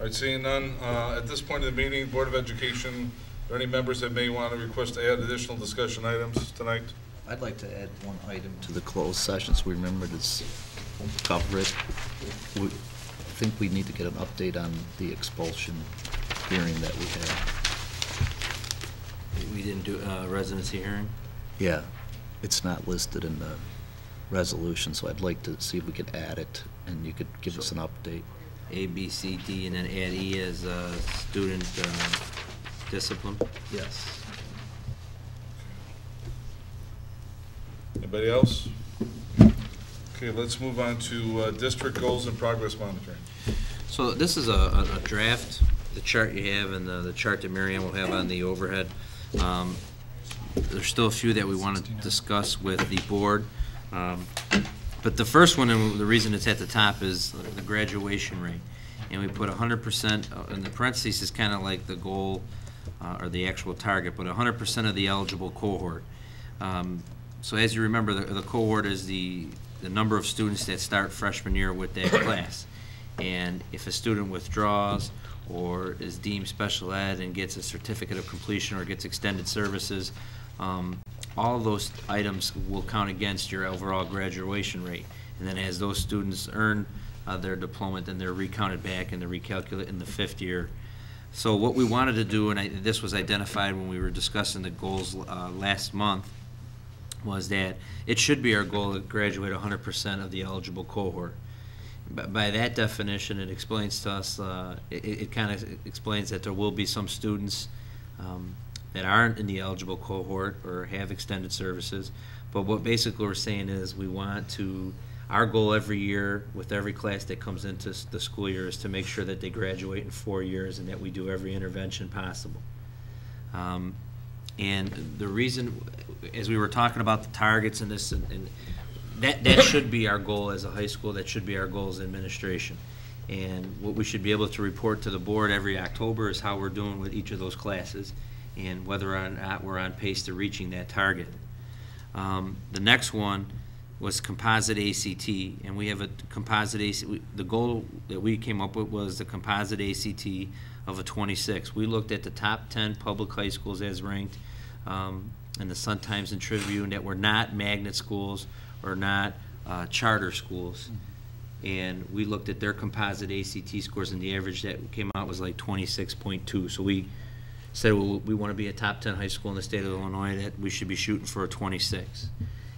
All right, seeing none, at this point in the meeting, Board of Education, are there any members that may want to request to add additional discussion items tonight? I'd like to add one item to the closed session so we remember to cover it. I think we need to get an update on the expulsion hearing that we had. We didn't do a residency hearing? Yeah, it's not listed in the resolution, so I'd like to see if we could add it and you could give us an update. A, B, C, D, and then add E as student discipline? Yes. Anybody else? Okay, let's move on to district goals and progress monitoring. So this is a draft, the chart you have, and the chart that Marianne will have on the overhead. There's still a few that we want to discuss with the board. But the first one, and the reason it's at the top, is the graduation rate. And we put 100%, in the parentheses is kind of like the goal or the actual target, but 100% of the eligible cohort. So as you remember, the cohort is the number of students that start freshman year with that class. And if a student withdraws or is deemed special ed and gets a certificate of completion or gets extended services, all of those items will count against your overall graduation rate. And then as those students earn their diploma, then they're recounted back and they're recalculated in the 5th year. So what we wanted to do, and this was identified when we were discussing the goals last month, was that it should be our goal to graduate 100% of the eligible cohort. By that definition, it explains to us, it kind of explains that there will be some students that aren't in the eligible cohort or have extended services. But what basically we're saying is we want to, our goal every year with every class that comes into the school year is to make sure that they graduate in 4 years and that we do every intervention possible. And the reason, as we were talking about the targets and this, and that should be our goal as a high school, that should be our goal as administration. And what we should be able to report to the board every October is how we're doing with each of those classes and whether or not we're on pace to reaching that target. The next one was composite ACT, and we have a composite ACT. The goal that we came up with was the composite ACT of a 26. We looked at the top 10 public high schools as ranked in the Sun-Times and Tribune that were not magnet schools or not charter schools. And we looked at their composite ACT scores, and the average that came out was like 26.2. So we said, well, we want to be a top 10 high school in the state of Illinois, that we should be shooting for a 26.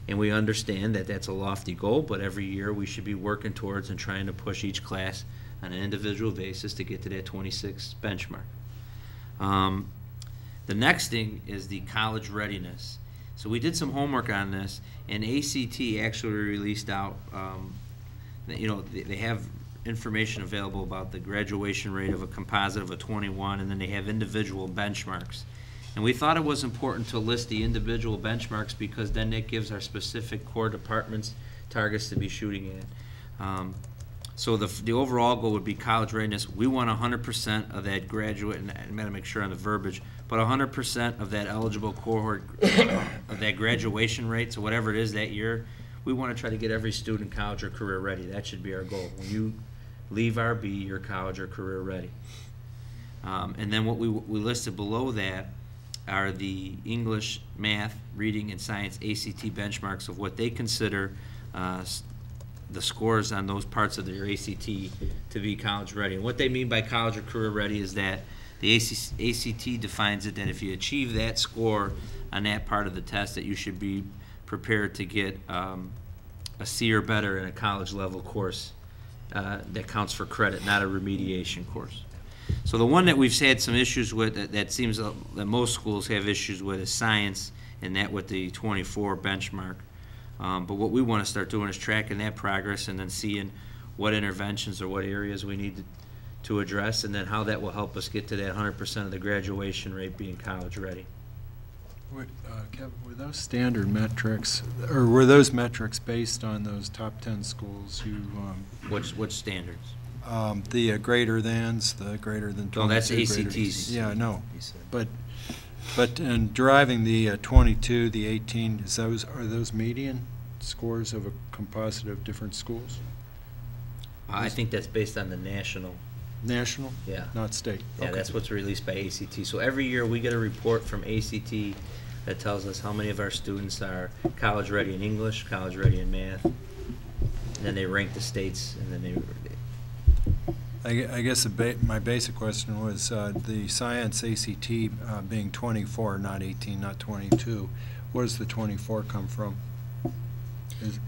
And we understand that that's a lofty goal, but every year we should be working towards and trying to push each class on an individual basis to get to that 26 benchmark. The next thing is the college readiness. So we did some homework on this, and ACT actually released out, you know, they have information available about the graduation rate of a composite of a 21, and then they have individual benchmarks. And we thought it was important to list the individual benchmarks because then that gives our specific core departments targets to be shooting at. So the overall goal would be college readiness. We want 100% of that graduate, and I'm going to make sure on the verbiage, but 100% of that eligible cohort of that graduation rate, so whatever it is that year, we want to try to get every student college or career ready. That should be our goal. When you leave RB, you're college or career ready. And then what we listed below that are the English, math, reading, and science ACT benchmarks of what they consider the scores on those parts of their ACT to be college ready. And what they mean by college or career ready is that the ACT defines it that if you achieve that score on that part of the test, that you should be prepared to get a C or better in a college level course that counts for credit, not a remediation course. So the one that we've had some issues with, that seems that most schools have issues with, is science, and that with the 24 benchmark. But what we want to start doing is tracking that progress and then seeing what interventions or what areas we need to address, and then how that will help us get to that 100% of the graduation rate being college ready. Kevin, were those standard metrics, or were those metrics based on those top 10 schools you? Which standards? The greater thans, the greater than 22. No, that's ACTs. Yeah, I know. But in deriving the 22, the 18, are those median scores of a composite of different schools? I think that's based on the national National? Yeah. Not state? Yeah, Okay. that's what's released by ACT. So every year we get a report from ACT that tells us how many of our students are college ready in English, college ready in math. And then they rank the states, and then I guess my basic question was the science ACT being 24, not 18, not 22. Where does the 24 come from?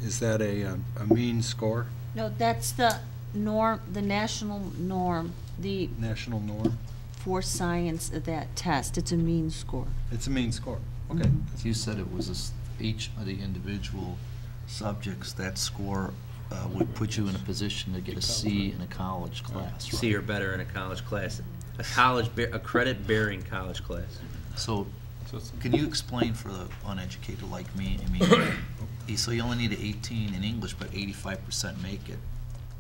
Is that a mean score? No, that's the norm, the national norm, the, National norm? for science of that test. It's a mean score. It's a mean score. Okay. You said it was each of the individual subjects, that score would put you in a position to get a C in a college class, right? C or better in a college class. A credit-bearing college class. So, can you explain for the uneducated like me, I mean, so you only need an 18 in English, but 85% make it.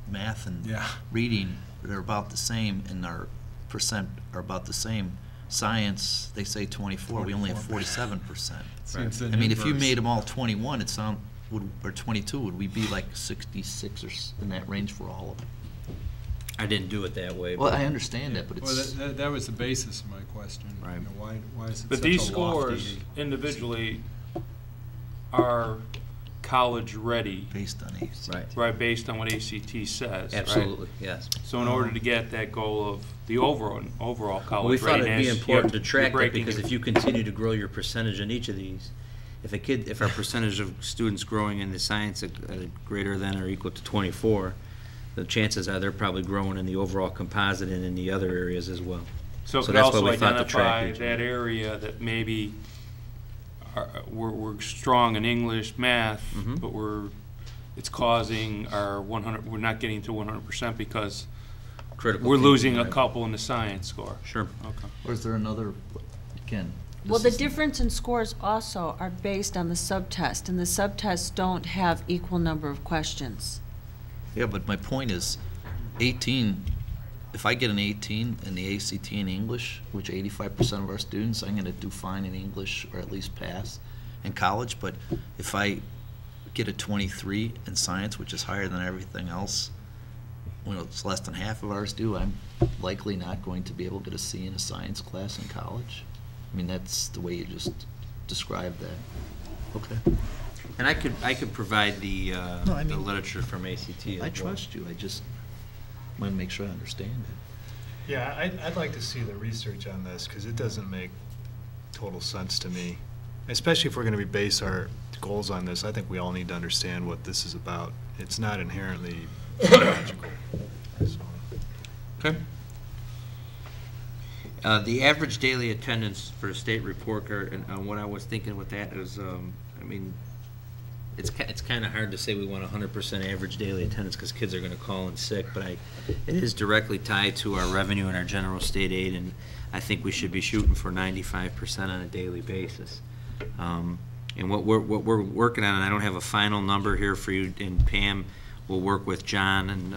Math and Yeah. reading, they're about the same, and our percent are about the same. Science, they say 24, we only have 47%. Seems I the mean, if you inverse. made them all 21, or 22, would we be like 66 or in that range for all of them? I didn't do it that way. Well, but- I understand that, but Well, it's, that was the basis of my question. Right. You know, why is it But such these a lofty- scores individually are college-ready, based on ACT. Right. right, based on what ACT says, right? Absolutely, yes. So in order to get that goal of the overall Well, we college thought it'd readiness, be important to you're track that, breaking because it- if you continue to grow your percentage in each of these, if our percentage of students growing in the science at greater than or equal to 24, the chances are they're probably growing in the overall composite and in the other areas as well. So it so could that's why also we thought to track identify each. that area that maybe we're strong in English, math, Mhm. but it's causing our 100, we're not getting to 100% because Critical we're thinking, losing a right. couple in the science score. Sure. Okay. Or is there another, again? Well, this the is- difference in scores also are based on the subtest, and the subtests don't have equal number of questions. Yeah, but my point is, 18, if I get an 18 in the ACT in English, which 85% of our students, I'm gonna do fine in English, or at least pass in college, but if I get a 23 in science, which is higher than everything else, well, it's less than half of ours do, I'm likely not going to be able to get a C in a science class in college. I mean, that's the way you just described that. Okay. And I could provide the No, I the mean- literature from ACT as I well. trust you, I just want to make sure I understand it. Yeah, I'd like to see the research on this, because it doesn't make total sense to me. Especially if we're going to base our goals on this, I think we all need to understand what this is about. It's not inherently logical. So, Okay. The average daily attendance for the state report card, and what I was thinking with that is, I mean, it's kind of hard to say we want 100% average daily attendance because kids are going to call in sick, but it is directly tied to our revenue and our general state aid, and I think we should be shooting for 95% on a daily basis. And what we're working on, and I don't have a final number here for you, and Pam will work with John and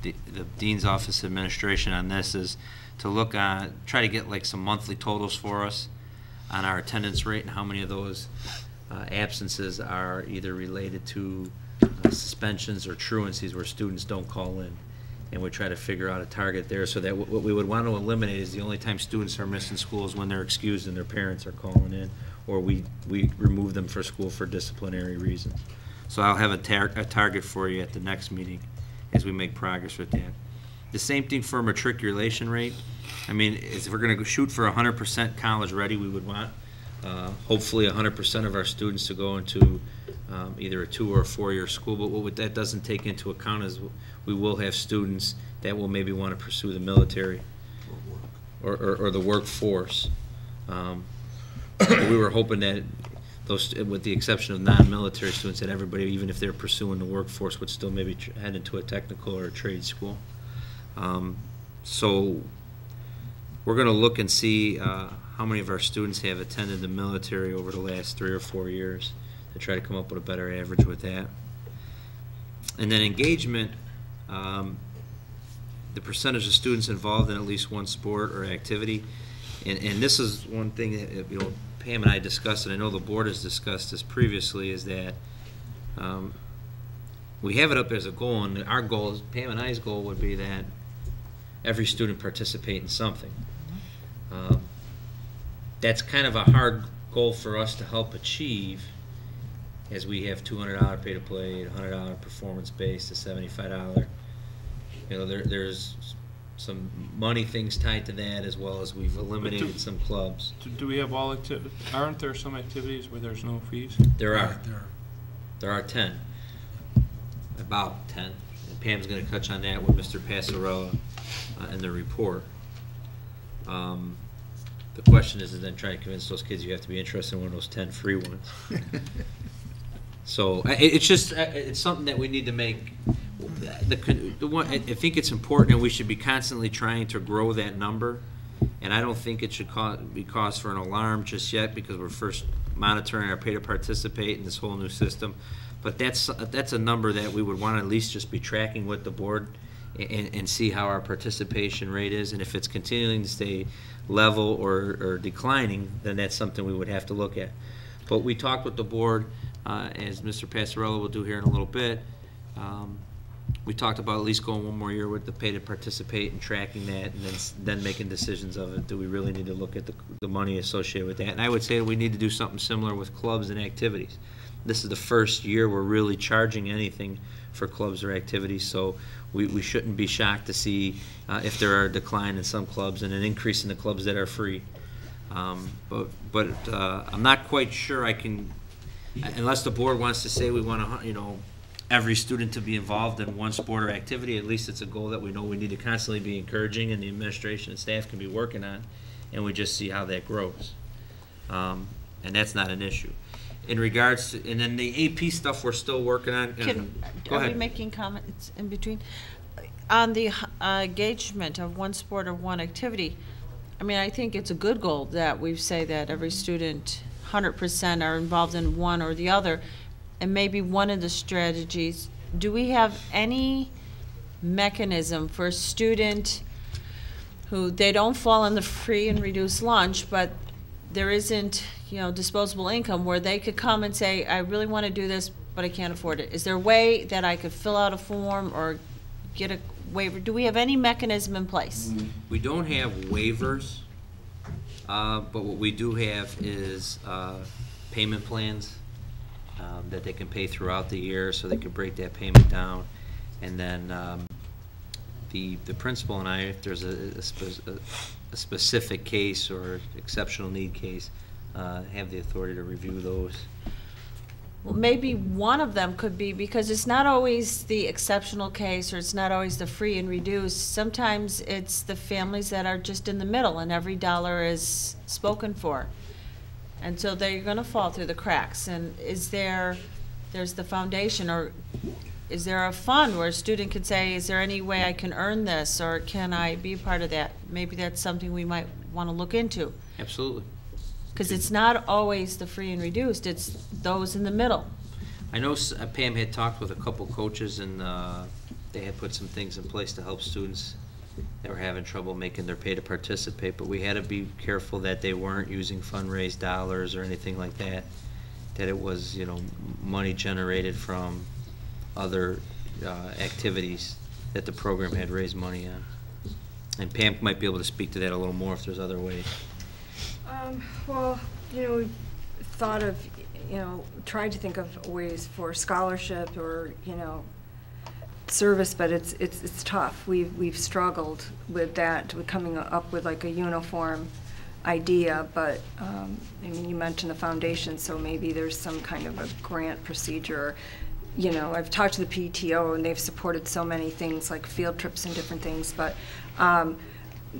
the Dean's Office Administration on this, is to look on, try to get like some monthly totals for us on our attendance rate and how many of those absences are either related to suspensions or truancies where students don't call in. And we try to figure out a target there so that what we would want to eliminate is the only time students are missing school is when they're excused and their parents are calling in, or we remove them for school for disciplinary reasons. So I'll have a target for you at the next meeting as we make progress with that. The same thing for matriculation rate. I mean, if we're going to shoot for 100% college ready, we would want hopefully 100% of our students to go into either a 2 or a 4-year school. But what that doesn't take into account is we will have students that will maybe want to pursue the military or the workforce. We were hoping that those, with the exception of non-military students, that everybody, even if they're pursuing the workforce, would still maybe head into a technical or a trade school. So we're going to look and see how many of our students have attended the military over the last 3 or 4 years to try to come up with a better average with that. And then engagement, the percentage of students involved in at least one sport or activity. And this is one thing that, you know, Pam and I discussed, and I know the board has discussed this previously, is that we have it up as a goal, and our goal, Pam and I's goal would be that every student participate in something. That's kind of a hard goal for us to help achieve, as we have $200 pay to play, $100 performance based, a $75. You know, there's some money things tied to that, as well as we've eliminated some clubs. Do we have all aren't there some activities where there's no fees? There are 10, about 10. And Pam's going to touch on that with Mr. Passarella in the report. The question is then trying to convince those kids you have to be interested in one of those 10 free ones. So it's just it's something that we need to make. The one, I think it's important, and we should be constantly trying to grow that number. And I don't think it should be cause for an alarm just yet, because we're first monitoring our pay to participate in this whole new system. But that's a number that we would want to at least just be tracking with the board and see how our participation rate is. And if it's continuing to stay level or declining, then that's something we would have to look at. But we talked with the board, as Mr. Passarella will do here in a little bit. We talked about at least going one more year with the pay to participate and tracking that, and then making decisions of it. Do we really need to look at the money associated with that? And I would say we need to do something similar with clubs and activities. This is the first year we're really charging anything for clubs or activities, so we shouldn't be shocked to see if there are a decline in some clubs and an increase in the clubs that are free. But I'm not quite sure I can, unless the board wants to say we want to, you know, every student to be involved in one sport or activity. At least it's a goal that we know we need to constantly be encouraging, and the administration and staff can be working on, and we just see how that grows. And that's not an issue. In regards to, and then the AP stuff we're still working on. Go Are we ahead. making comments in between? On the engagement of one sport or one activity, I mean, I think it's a good goal that we say that every student 100% are involved in one or the other. And maybe one of the strategies, do we have any mechanism for a student who they don't fall in the free and reduced lunch, but there isn't, you know, disposable income, where they could come and say, I really want to do this, but I can't afford it? Is there a way that I could fill out a form or get a waiver? Do we have any mechanism in place? We don't have waivers, but what we do have is payment plans that they can pay throughout the year, so they can break that payment down. And then the principal and I, if there's a specific case or exceptional need case, have the authority to review those. Well, maybe one of them could be, because it's not always the exceptional case, or it's not always the free and reduced. Sometimes it's the families that are just in the middle and every dollar is spoken for. And so they're going to fall through the cracks. And there's the foundation, or is there a fund where a student could say, is there any way I can earn this, or can I be part of that? Maybe that's something we might want to look into. Absolutely. Because it's not always the free and reduced, it's those in the middle. I know Pam had talked with a couple coaches, and they had put some things in place to help students that were having trouble making their pay to participate, but we had to be careful that they weren't using fundraised dollars or anything like that, that it was, you know, money generated from other activities that the program had raised money on. And Pam might be able to speak to that a little more if there's other ways. Well, you know, we've thought of, you know, tried to think of ways for scholarship or, you know, service, but it's tough. We've struggled with that, with coming up with like a uniform idea. But I mean, you mentioned the foundation, so maybe there's some kind of a grant procedure. You know, I've talked to the PTO, and they've supported so many things like field trips and different things, but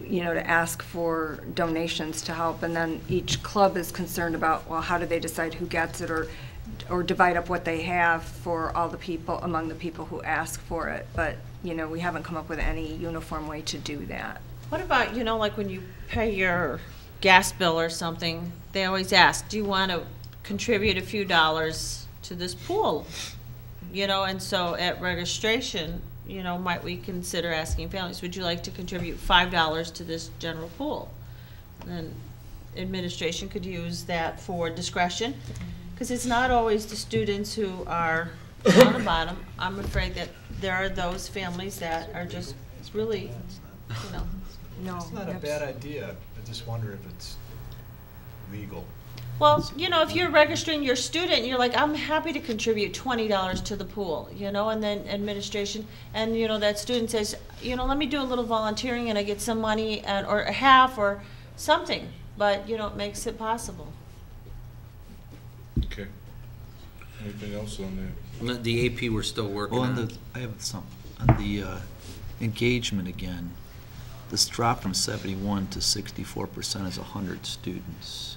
you know, to ask for donations to help, and then each club is concerned about, well, how do they decide who gets it, or divide up what they have for all the people, among the people who ask for it. But, you know, we haven't come up with any uniform way to do that. What about, you know, like when you pay your gas bill or something, they always ask, do you want to contribute a few dollars to this pool? You know, and so at registration, you know, might we consider asking families, would you like to contribute $5 to this general pool? And then administration could use that for discretion, because it's not always the students who are on the bottom. I'm afraid that there are those families that are just really you know. No. It's not a bad idea. I just wonder if it's legal. Well, you know, if you're registering your student, you're like, I'm happy to contribute $20 to the pool, you know, and then administration, and, you know, that student says, you know, let me do a little volunteering and I get some money, and, or a half or something, but, you know, it makes it possible. Okay. Anything else on The AP we're still working Well, on. I have some, on the engagement again, this drop from 71 to 64% is 100 students.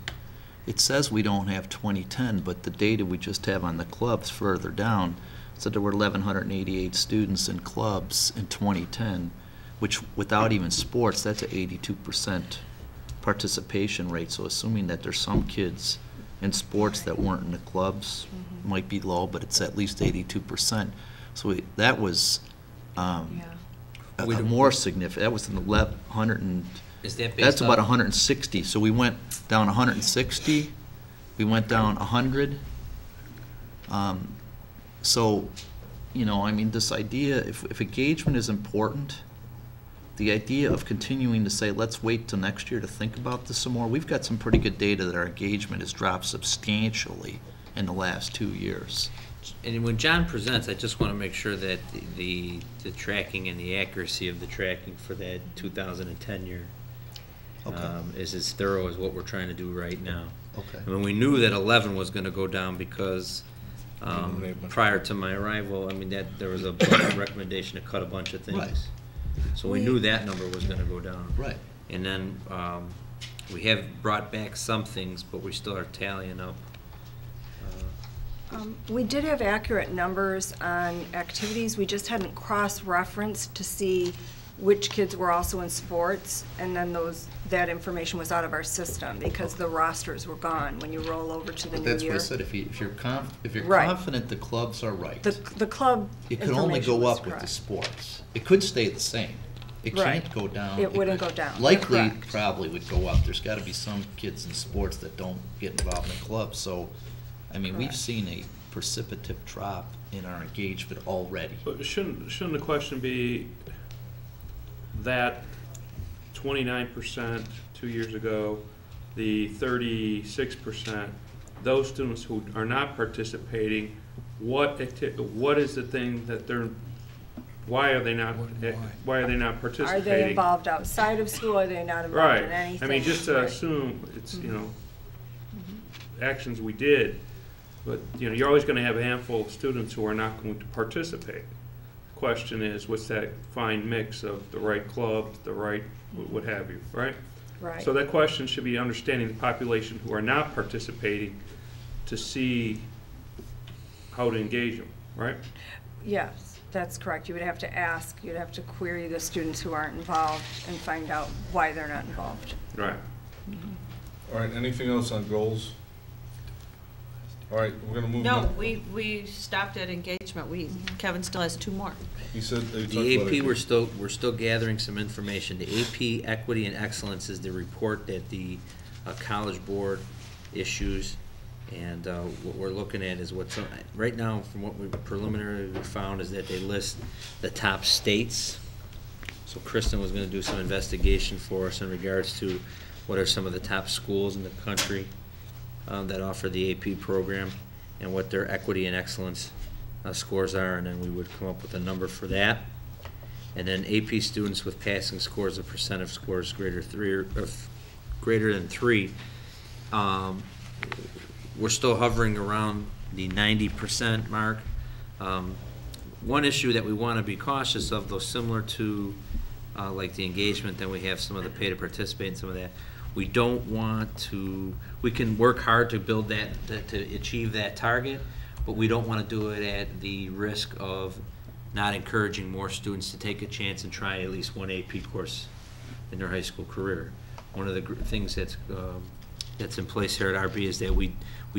It says we don't have 2010, but the data we just have on the clubs further down said there were 1,188 students in clubs in 2010, which without even sports, that's an 82% participation rate. So assuming that there's some kids in sports that weren't in the clubs, might be low, but it's at least 82%. So that was Yeah. a more significant. That was an 1,100 and. Is that based That's about off- 160. So we went down 160. We went down 100. So, you know, I mean, this idea, if engagement is important, the idea of continuing to say, let's wait till next year to think about this some more, we've got some pretty good data that our engagement has dropped substantially in the last 2 years. And when John presents, I just want to make sure that the tracking and the accuracy of the tracking for that 2010 year is as thorough as what we're trying to do right now. Okay. I mean, we knew that 11 was going to go down because prior to my arrival, I mean, that there was a recommendation to cut a bunch of things. Right. So we knew that number was going to go down. Right. And then we have brought back some things, but we still are tallying up. We did have accurate numbers on activities. We just hadn't cross-referenced to see which kids were also in sports, and then that information was out of our system because the rosters were gone when you roll over to the But new that's year. what I said. If you're Right. confident the clubs are right, The club it could only information go was up with the correct. sports. It could stay the same. It Right. can't go down. It wouldn't could- go down. You're Likely, correct. probably would go up. There's got to be some kids in sports that don't get involved in the club. So, I mean, we've Correct. seen a precipitative drop in our engagement already. But shouldn't the question be that 29% 2 years ago, the 36%, those students who are not participating, what is the thing that why are they not participating? Are they involved outside of school? Are they not involved Right. in anything? I mean, just to Right. assume it's, actions we did, but, you're always going to have a handful of students who are not going to participate. The question is, what's that fine mix of the right clubs, the right what have you, right? Right. So that question should be understanding the population who are not participating to see how to engage them, right? Yes, that's correct. You would have to ask, you'd have to query the students who aren't involved and find out why they're not involved. Right. All right, anything else on goals? All right, we're gonna move No, on. we stopped at engagement. Kevin still has 2 more. He said, he talked The about AP, it. we're still gathering some information. The AP Equity and Excellence is the report that the College Board issues, and what we're looking at is what's, right now, from what we preliminarily found, is that they list the top states. So Kristen was gonna do some investigation for us in regards to what are some of the top schools in the country that offer the AP program, and what their equity and excellence scores are, and then we would come up with a number for that. And then AP students with passing scores, a percent of scores greater than 3. We're still hovering around the 90% mark. One issue that we want to be cautious of, though, similar to like the engagement, then we have some of the pay to participate and some of that. We don't want to, we can work hard to build that, to achieve that target, but we don't want to do it at the risk of not encouraging more students to take a chance and try at least one AP course in their high school career. One of the things that's in place here at RB is that we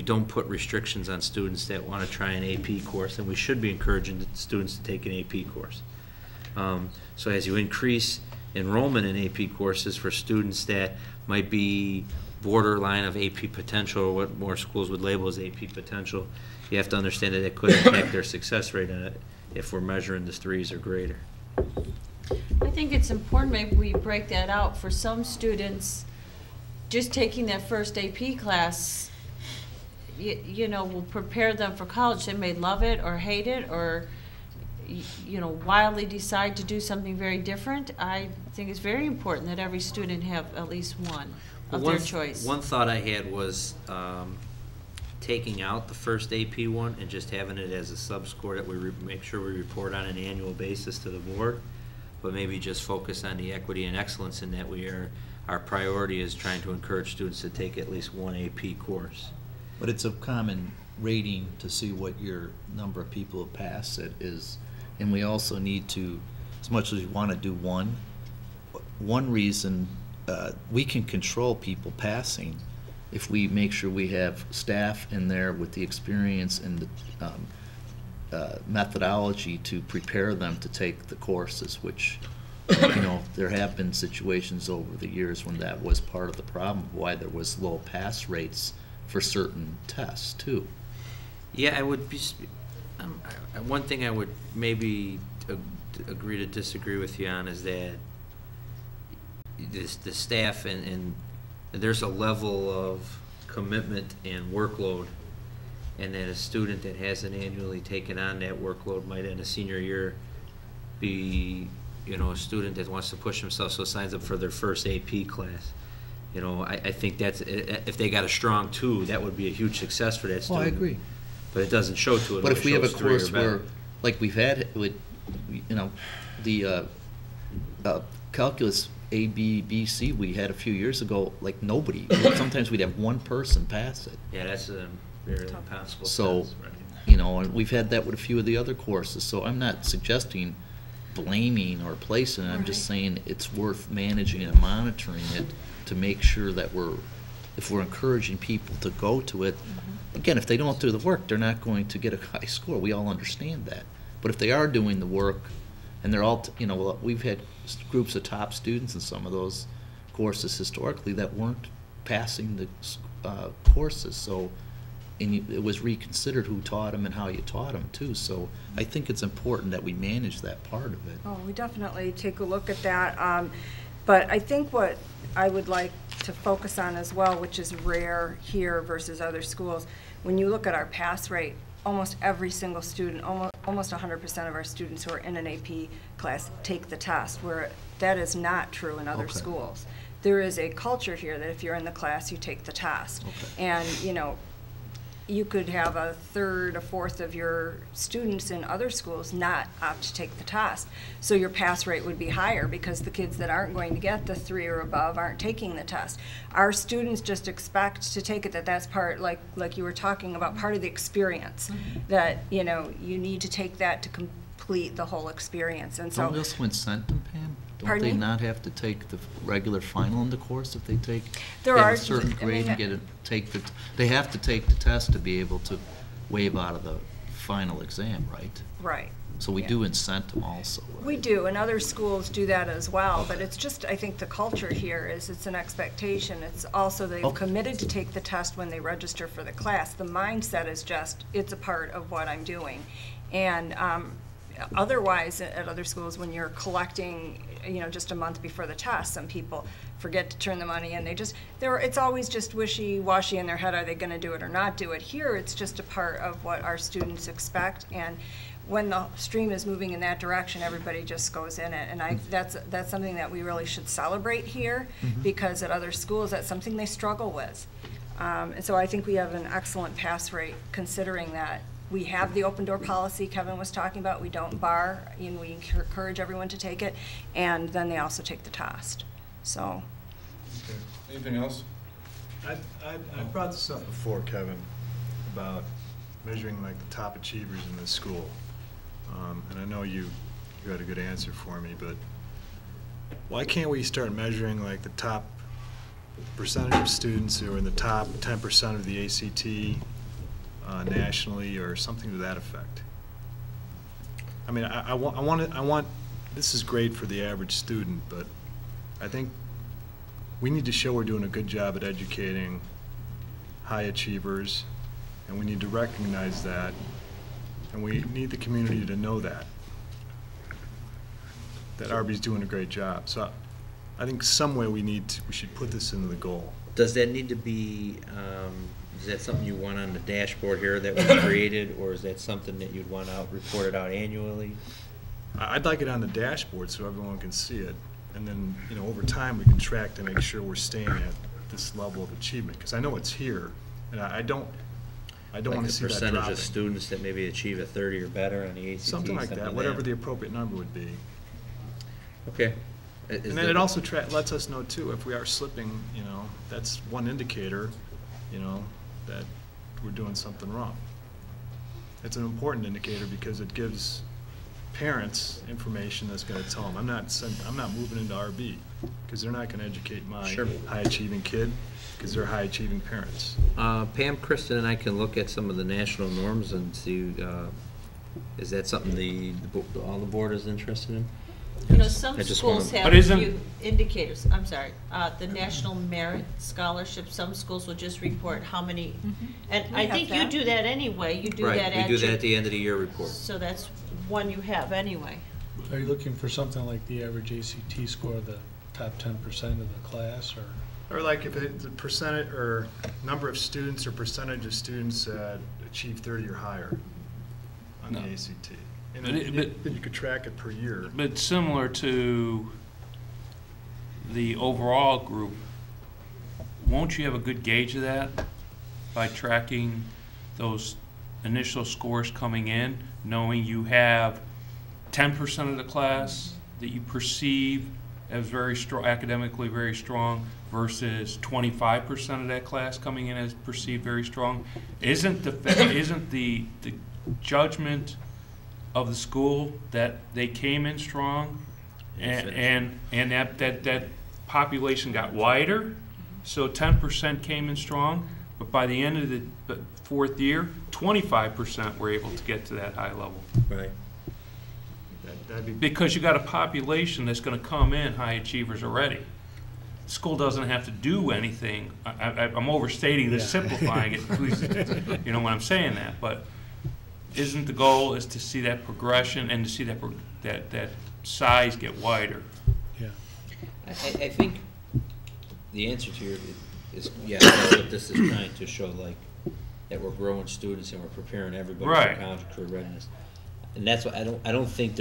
don't put restrictions on students that want to try an AP course, and we should be encouraging students to take an AP course. So as you increase enrollment in AP courses for students that might be borderline of AP potential, or what more schools would label as AP potential, you have to understand that it could impact their success rate on it if we're measuring the 3s or greater. I think it's important maybe we break that out. For some students, just taking that first AP class, you know, will prepare them for college. They may love it or hate it or, you know, wildly decide to do something very different. I think it's very important that every student have at least one of their choice. One thought I had was taking out the first AP one and just having it as a sub-score that we make sure we report on an annual basis to the board, but maybe just focus on the equity and excellence in that our priority is trying to encourage students to take at least one AP course. But it's a common rating to see what your number of people have passed it is, and we also need to, as much as we want to do one reason we can control people passing if we make sure we have staff in there with the experience and the methodology to prepare them to take the courses, which, you know, there have been situations over the years when that was part of the problem, why there was low pass rates for certain tests too. Yeah, I would be, one thing I would maybe agree to disagree with you on is that the staff and there's a level of commitment and workload, and that a student that hasn't annually taken on that workload might in a senior year be, you know, a student that wants to push himself, so signs up for their first AP class. You know, I think that's, if they got a strong 2, that would be a huge success for that student. Well, I agree. But it doesn't show 2. It But if we have a shows 3 or course better. where, like we've had with, you know, the calculus A, B, B, C we had a few years ago, like nobody, sometimes we'd have one person pass it. Yeah, that's a very impossible. So, test, right? you know, and we've had that with a few of the other courses, so I'm not suggesting blaming or placing it, I'm just saying it's worth managing and monitoring it to make sure that if we're encouraging people to go to it, again, if they don't do the work, they're not going to get a high score, we all understand that. But if they are doing the work, and they're all, you know, we've had groups of top students in some of those courses historically that weren't passing the courses, so, and it was reconsidered who taught them and how you taught them too, so I think it's important that we manage that part of it. Oh, we definitely take a look at that. But I think what I would like to focus on as well, which is rare here versus other schools, when you look at our pass rate, almost every single student, almost 100% of our students who are in an AP class take the test, where that is not true in other schools. There is a culture here that if you're in the class, you take the test. And, you know, you could have a third, a fourth of your students in other schools not opt to take the test. So your pass rate would be higher because the kids that aren't going to get the 3 or above aren't taking the test. Our students just expect to take it, that's part, like you were talking about, part of the experience. That, you know, you need to take that to complete the whole experience. And so, Don't we also incent them, Pam? Don't Pardon they me? not have to take the regular final in the course if they take, There they have are- a certain I mean, grade and they have to take the test to be able to waive out of the final exam, right? right. So we Yeah. do incent them also. We do, and other schools do that as well, but it's just, I think the culture here is it's an expectation. It's also they've Okay. committed to take the test when they register for the class. The mindset is just, it's a part of what I'm doing. And otherwise, at other schools, when you're collecting, you know, just a month before the test, some people forget to turn the money in. It's always just wishy-washy in their head, are they gonna do it or not do it? Here, it's just a part of what our students expect, and when the stream is moving in that direction, everybody just goes in it. And that's something that we really should celebrate here, because at other schools, that's something they struggle with. And so I think we have an excellent pass rate, considering that we have the open door policy Kevin was talking about. We don't bar, we encourage everyone to take it, and then they also take the test. So, Okay. Anything else? I brought this up before, Kevin, about measuring like the top achievers in this school. And I know you had a good answer for me, but why can't we start measuring like the top percentage of students who are in the top 10% of the ACT nationally, or something to that effect? I mean, I want, this is great for the average student, but I think we need to show we're doing a good job at educating high achievers, and we need to recognize that, and we need the community to know that. that RB's doing a great job. So I think some way we should put this into the goal. Does that need to be, is that something you want on the dashboard here that was created, or is that something that you'd want reported out annually? I'd like it on the dashboard so everyone can see it. And then, over time, we can track to make sure we're staying at this level of achievement. Because I know it's here, and I don't want to see that Like the percentage dropping. of students that maybe achieve a 30 or better on the ACT? Something like that, whatever the appropriate number would be. Okay. And then it also lets us know too, if we are slipping, that's one indicator, that we're doing something wrong. It's an important indicator because it gives parents information that's gonna tell them, I'm not moving into RB, because they're not gonna educate my Sure. high-achieving kid, because they're high-achieving parents. Pam, Kristen, and I can look at some of the national norms and see, is that something all the board is interested in? Some I just schools wanna- have But a isn't- few indicators, I'm sorry, the National Merit Scholarship, some schools will just report how many, and We I have think you that. do that anyway, you do Right, that we at do that your- at the end of the year report. So that's one you have anyway. Are you looking for something like the average ACT score of the top 10% of the class, or? Or like if the percentage, or number of students or percentage of students that achieve 30 or higher on the No. ACT. And But then you could track it per year. But similar to the overall group, won't you have a good gauge of that by tracking those initial scores coming in, knowing you have 10% of the class that you perceive as very strong, academically very strong, versus 25% of that class coming in as perceived very strong? Isn't the judgment of the school that they came in strong, and that population got wider, so 10% came in strong, but by the end of the fourth year, 25% were able to get to that high level? Right. That'd be, Because you got a population that's gonna come in high achievers already. School doesn't have to do anything. I'm overstating this, simplifying it, please, you know when I'm saying that, but isn't the goal is to see that progression and to see that size get wider? Yeah. I think the answer to your is, yeah, that's what this is trying to show, like, that we're growing students and we're preparing everybody Right. for college career readiness. And that's what, I don't think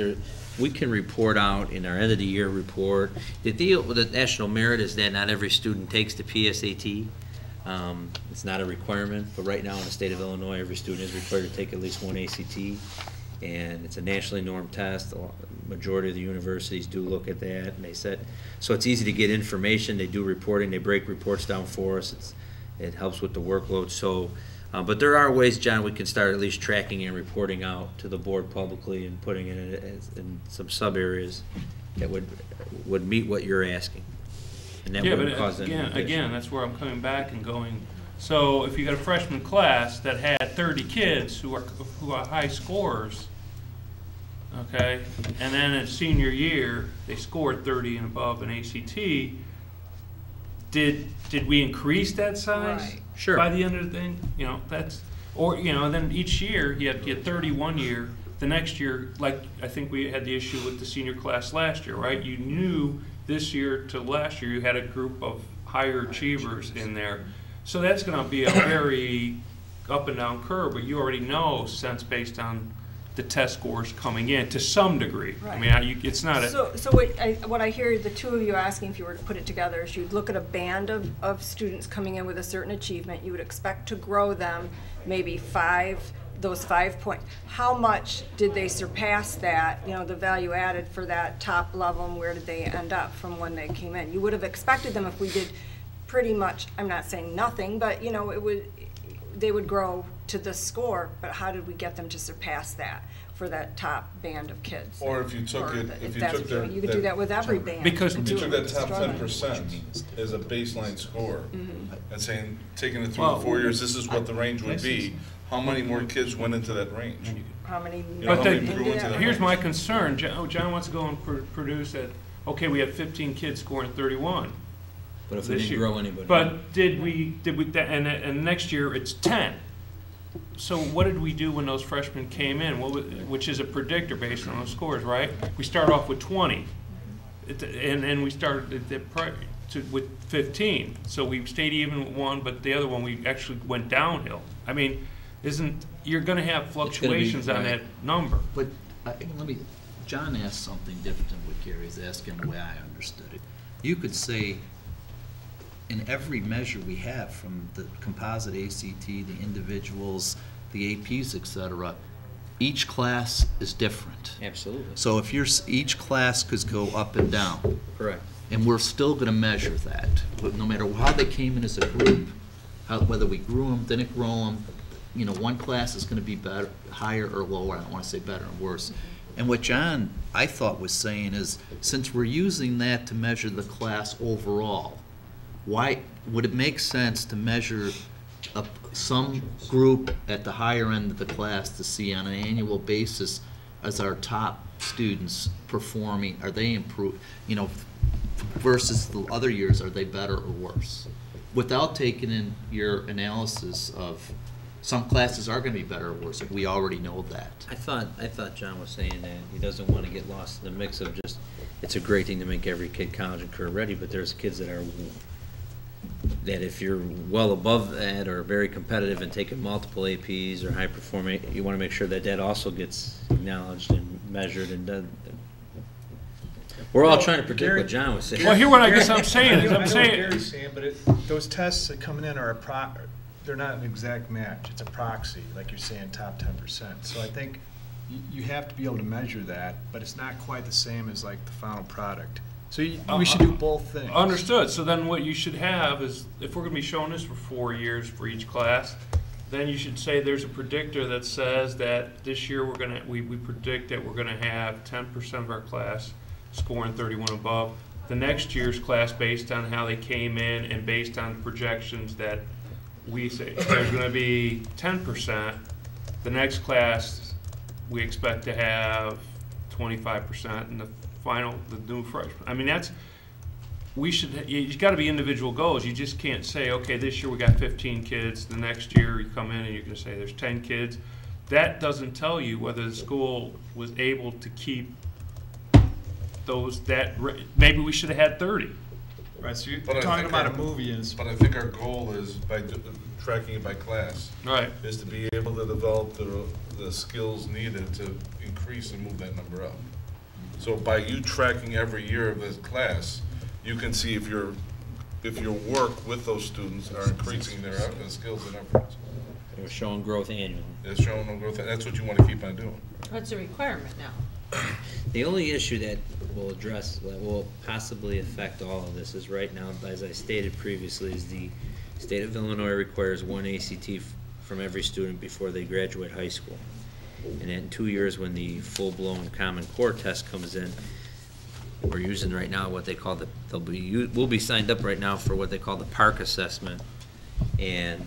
we can report out in our end of the year report. The deal with the national merit is that not every student takes the PSAT. It's not a requirement, but right now in the state of Illinois, every student is required to take at least one ACT. And it's a nationally normed test. The majority of the universities do look at that, and they said, so it's easy to get information. They do reporting, they break reports down for us. It helps with the workload. So, but there are ways, John, we can start at least tracking and reporting out to the board publicly and putting it in some sub areas that would meet what you're asking. And that Yeah, wouldn't but cause any again, additional. that's where I'm coming back and going, so if you got a freshman class that had 30 kids who are high scorers, okay, and then in senior year, they scored 30 and above in ACT, did we increase that size? Right. Sure. By the end of the thing, that's, or, then each year, you had 30 one year, the next year, like, I think we had the issue with the senior class last year, right? You knew this year to last year, you had a group of higher achievers in there. So that's gonna be a very up and down curve, but you already know, since based on the test scores coming in, to some degree. I mean, it's not a, So what I hear the two of you asking, if you were to put it together, is you'd look at a band of students coming in with a certain achievement, you would expect to grow them maybe those 5 points. How much did they surpass that, the value added for that top level, and where did they end up from when they came in? You would have expected them, if we did pretty much, I'm not saying nothing, but they would grow to the score, but how did we get them to surpass that for that top band of kids? Or if you took it, if you that's took what their. you could do that with every band. Because- If Do you it took with that top struggling. 10% as a baseline score, and saying, taking it through Well, the 4 years, this is what the range would be, how many more kids went into that range? How many? know, but how many grew into then, that here's range? my concern, John wants to go and produce that, okay, we have 15 kids scoring 31. But if we this didn't year. grow anybody. But did we, and next year it's 10. So what did we do when those freshmen came in? Which is a predictor based on those scores, right? We start off with 20. and we started with 15. So we stayed even with one, but the other one we actually went downhill. I mean, you're going to have fluctuations on that number. But John asked something different than what Gary's asking, the way I understood it. You could say, in every measure we have, from the composite ACT, the individuals, the APs, et cetera, each class is different. Absolutely. So if each class could go up and down, Correct. and we're still going to measure that, but no matter how they came in as a group, whether we grew them, didn't grow them, one class is going to be better, higher or lower. I don't want to say better or worse. And what John, I thought, was saying is, since we're using that to measure the class overall, why would it make sense to measure some group at the higher end of the class to see on an annual basis as our top students performing? Are they improved? Versus the other years, are they better or worse? Without taking in your analysis of some classes are going to be better or worse. We already know that. I thought John was saying that he doesn't want to get lost in the mix of just, it's a great thing to make every kid college and career ready, but there's kids that if you're well above that or very competitive and taking multiple APs or high performing, you want to make sure that also gets acknowledged and measured and done. We're all trying to predict what John was saying. Well, here what I guess I'm saying is, I know what Gary's saying, but those tests that coming in are they're not an exact match. It's a proxy, like you're saying, top 10%. So I think you have to be able to measure that, but it's not quite the same as like the final product. So we should do both things. Understood. So then what you should have is, if we're going to be showing this for 4 years for each class, then you should say there's a predictor that says that this year we predict that we're going to have 10% of our class scoring 31 above. The next year's class, based on how they came in and based on projections that we say there's going to be 10%, the next class we expect to have 25%, and the new freshman. I mean, you got to be individual goals. You just can't say, okay, this year we got 15 kids, the next year you come in and you're going to say there's 10 kids. That doesn't tell you whether the school was able to keep maybe we should have had 30. Right, so you're talking about a movie. But I think our goal is, by tracking it by class, right, is to be able to develop the skills needed to increase and move that number up. So by you tracking every year of this class, you can see if your work with those students are increasing their skills and efforts. We're showing growth annually. It's showing no growth. That's what you want to keep on doing. That's a requirement now. The only issue that will possibly affect all of this is right now, as I stated previously, is the state of Illinois requires one ACT from every student before they graduate high school. And in 2 years, when the full-blown Common Core test comes in, we're using right now what they call we'll be signed up right now for what they call the PARC assessment. And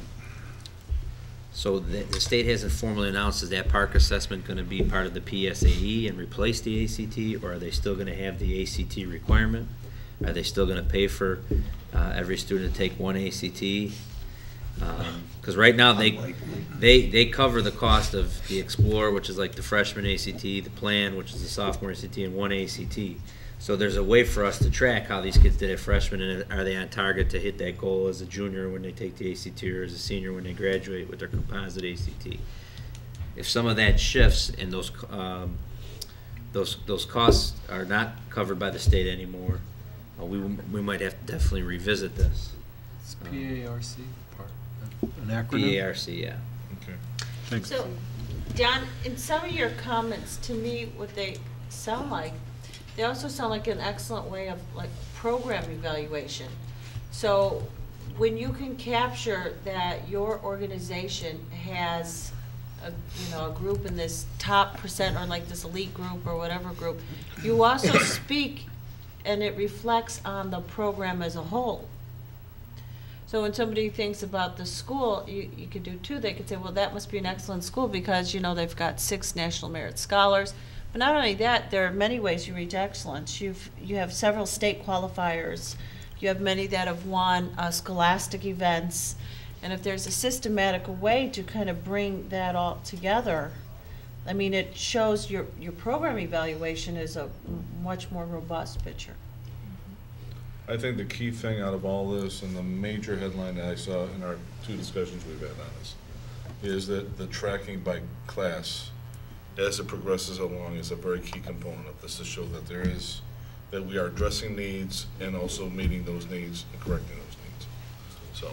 so the state hasn't formally announced, is that PARC assessment going to be part of the PSAE and replace the ACT, or are they still going to have the ACT requirement? Are they still going to pay for every student to take one ACT? Because right now they cover the cost of the Explore, which is like the freshman ACT, the Plan, which is the sophomore ACT, and one ACT. So there's a way for us to track how these kids did at freshman, and are they on target to hit that goal as a junior when they take the ACT, or as a senior when they graduate with their composite ACT. If some of that shifts and those costs are not covered by the state anymore, we might have to definitely revisit this. It's PARC part, an acronym? PARC, yeah. Okay. Thanks. So, John, in some of your comments, to me, what they sound like, they also sound like an excellent way of like program evaluation. So when you can capture that your organization has a group in this top percent, or like this elite group or whatever group, you also speak and it reflects on the program as a whole. So when somebody thinks about the school, you could do two. They could say, well, that must be an excellent school because, they've got 6 National Merit Scholars. But not only that, there are many ways you reach excellence. You have several state qualifiers. You have many that have won scholastic events. And if there's a systematic way to kind of bring that all together, I mean, it shows your program evaluation is a much more robust picture. I think the key thing out of all this, and the major headline that I saw in our 2 discussions we've had on this, is that the tracking by class, as it progresses along, is a very key component of this, to show that that we are addressing needs and also meeting those needs and correcting those needs. So